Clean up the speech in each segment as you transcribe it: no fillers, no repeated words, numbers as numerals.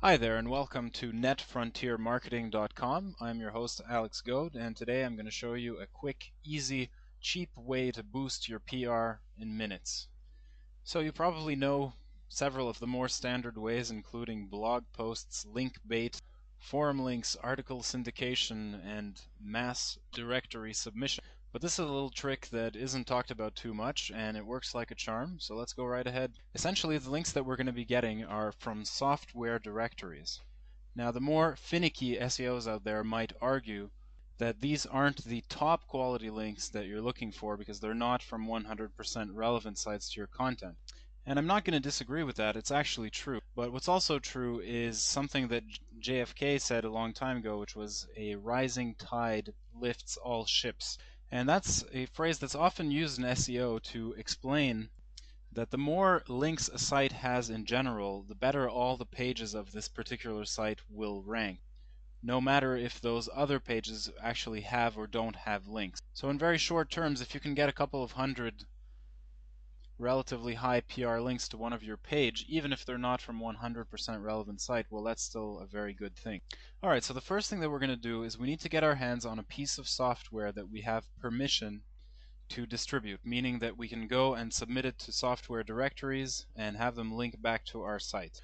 Hi there, and welcome to netfrontiermarketing.com. I'm your host, Alex Goad, and today I'm going to show you a quick, easy, cheap way to boost your PR in minutes. So you probably know several of the more standard ways, including blog posts, link bait, forum links, article syndication, and mass directory submission. But this is a little trick that isn't talked about too much, and it works like a charm, so let's go right ahead. Essentially, the links that we're going to be getting are from software directories. Now, the more finicky SEOs out there might argue that these aren't the top quality links that you're looking for because they're not from 100% relevant sites to your content. And I'm not going to disagree with that, it's actually true. But what's also true is something that JFK said a long time ago, which was a rising tide lifts all ships. And that's a phrase that's often used in SEO to explain that the more links a site has in general, the better all the pages of this particular site will rank, no matter if those other pages actually have or don't have links. So in very short terms, if you can get a couple of hundred relatively high PR links to one of your page, even if they're not from 100% relevant site, well, that's still a very good thing. Alright, so the first thing that we're going to do is we need to get our hands on a piece of software that we have permission to distribute, meaning that we can go and submit it to software directories and have them link back to our site.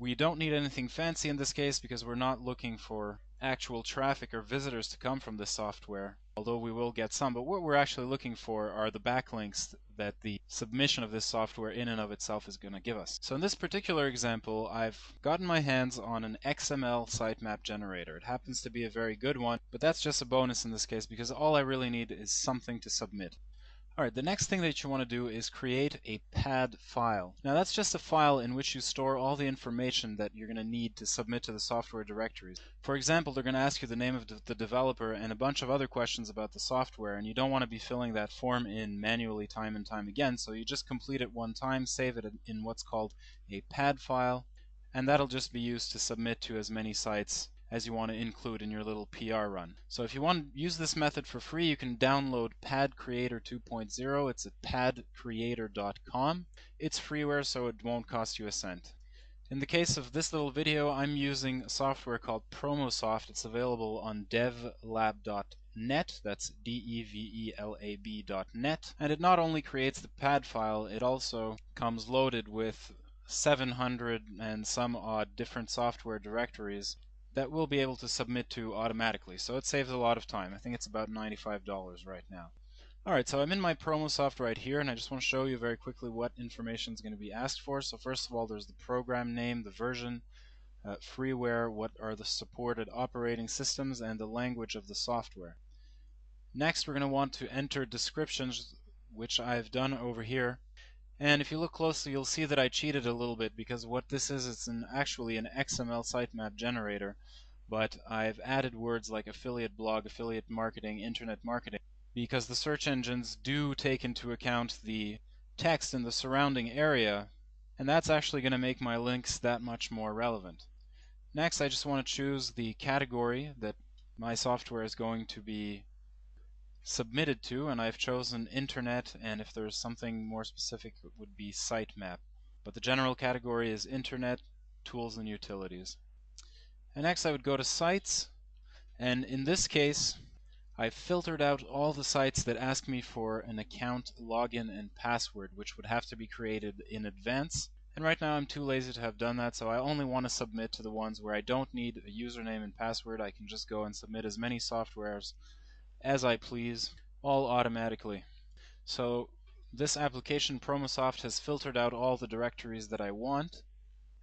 We don't need anything fancy in this case because we're not looking for actual traffic or visitors to come from this software, although we will get some, but what we're actually looking for are the backlinks that the submission of this software in and of itself is going to give us. So in this particular example, I've gotten my hands on an XML sitemap generator. It happens to be a very good one, but that's just a bonus in this case because all I really need is something to submit. Alright, the next thing that you want to do is create a pad file. Now that's just a file in which you store all the information that you're going to need to submit to the software directories. For example, they're going to ask you the name of the developer and a bunch of other questions about the software, and you don't want to be filling that form in manually time and time again, so you just complete it one time, save it in what's called a pad file, and that'll just be used to submit to as many sites as you want to include in your little PR run. So if you want to use this method for free, you can download Pad Creator 2.0. It's at padcreator.com. It's freeware, so it won't cost you a cent. In the case of this little video, I'm using a software called Promosoft. It's available on devlab.net, that's DEVELAB.net, and it not only creates the pad file, it also comes loaded with 700 and some odd different software directories that we'll be able to submit to automatically. So it saves a lot of time. I think it's about $95 right now. Alright, so I'm in my Promosoft right here, and I just want to show you very quickly what information is going to be asked for. So first of all, there's the program name, the version, freeware, what are the supported operating systems, and the language of the software. Next, we're going to want to enter descriptions, which I've done over here. And if you look closely, you'll see that I cheated a little bit because what this is, it's actually an XML sitemap generator, but I've added words like affiliate blog, affiliate marketing, internet marketing, because the search engines do take into account the text in the surrounding area, and that's actually going to make my links that much more relevant. Next, I just want to choose the category that my software is going to be submitted to, and I've chosen internet, and if there's something more specific it would be sitemap, but the general category is internet, tools and utilities. And next I would go to sites, and in this case I've filtered out all the sites that ask me for an account login and password, which would have to be created in advance, and right now I'm too lazy to have done that, so I only want to submit to the ones where I don't need a username and password. I can just go and submit as many softwares as I please, all automatically. So this application, Promosoft, has filtered out all the directories that I want,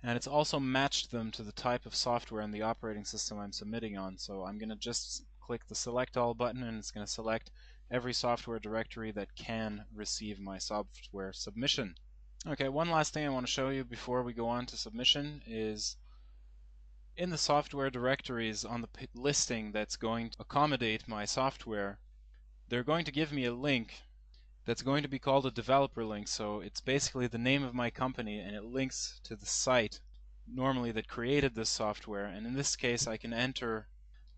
and it's also matched them to the type of software and the operating system I'm submitting on. So I'm going to just click the Select All button, and it's going to select every software directory that can receive my software submission. Okay, one last thing I want to show you before we go on to submission is in the software directories on the listing that's going to accommodate my software, they're going to give me a link that's going to be called a developer link. So it's basically the name of my company, and it links to the site normally that created this software, and in this case I can enter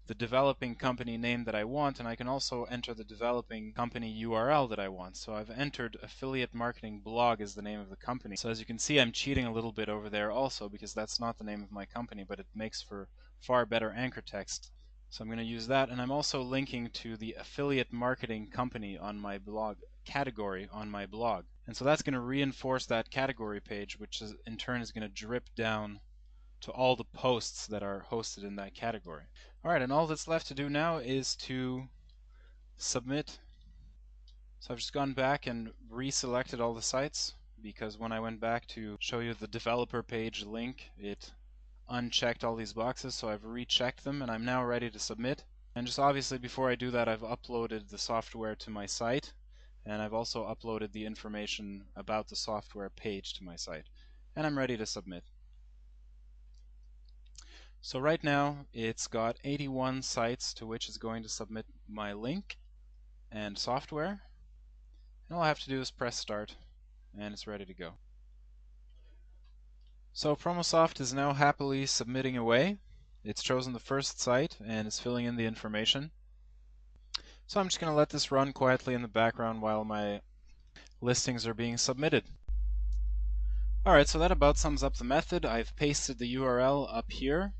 the developing company name that I want, and I can also enter the developing company URL that I want. So I've entered Affiliate Marketing Blog as the name of the company. So as you can see, I'm cheating a little bit over there also, because that's not the name of my company, but it makes for far better anchor text. So I'm going to use that, and I'm also linking to the affiliate marketing company on my blog category on my blog. And so that's going to reinforce that category page, which is, in turn is going to drip down to all the posts that are hosted in that category. Alright, and all that's left to do now is to submit. So I've just gone back and reselected all the sites, because when I went back to show you the developer page link, it unchecked all these boxes, so I've rechecked them and I'm now ready to submit. And just obviously before I do that, I've uploaded the software to my site, and I've also uploaded the information about the software page to my site, and I'm ready to submit. So right now it's got 81 sites to which it's going to submit my link and software, and all I have to do is press start and it's ready to go. So Promosoft is now happily submitting away. It's chosen the first site and is filling in the information. So I'm just going to let this run quietly in the background while my listings are being submitted. Alright, so that about sums up the method. I've pasted the URL up here.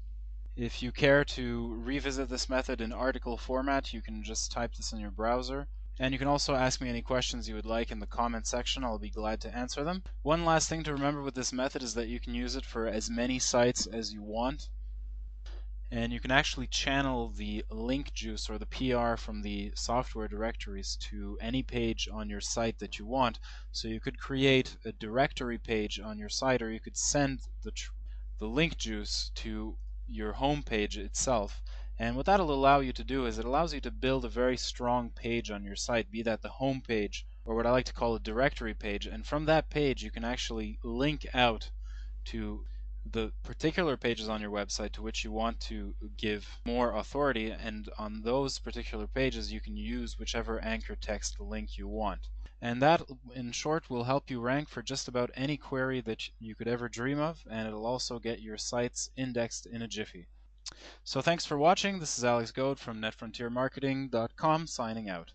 If you care to revisit this method in article format, you can just type this in your browser. And you can also ask me any questions you would like in the comment section. I'll be glad to answer them. One last thing to remember with this method is that you can use it for as many sites as you want. And you can actually channel the link juice or the PR from the software directories to any page on your site that you want. So you could create a directory page on your site, or you could send the link juice to your home page itself. And what that'll allow you to do is it allows you to build a very strong page on your site, be that the home page or what I like to call a directory page. And from that page you can actually link out to the particular pages on your website to which you want to give more authority, and on those particular pages you can use whichever anchor text link you want. And that, in short, will help you rank for just about any query that you could ever dream of, and it'll also get your sites indexed in a jiffy. So thanks for watching. This is Alex Goad from netfrontiermarketing.com signing out.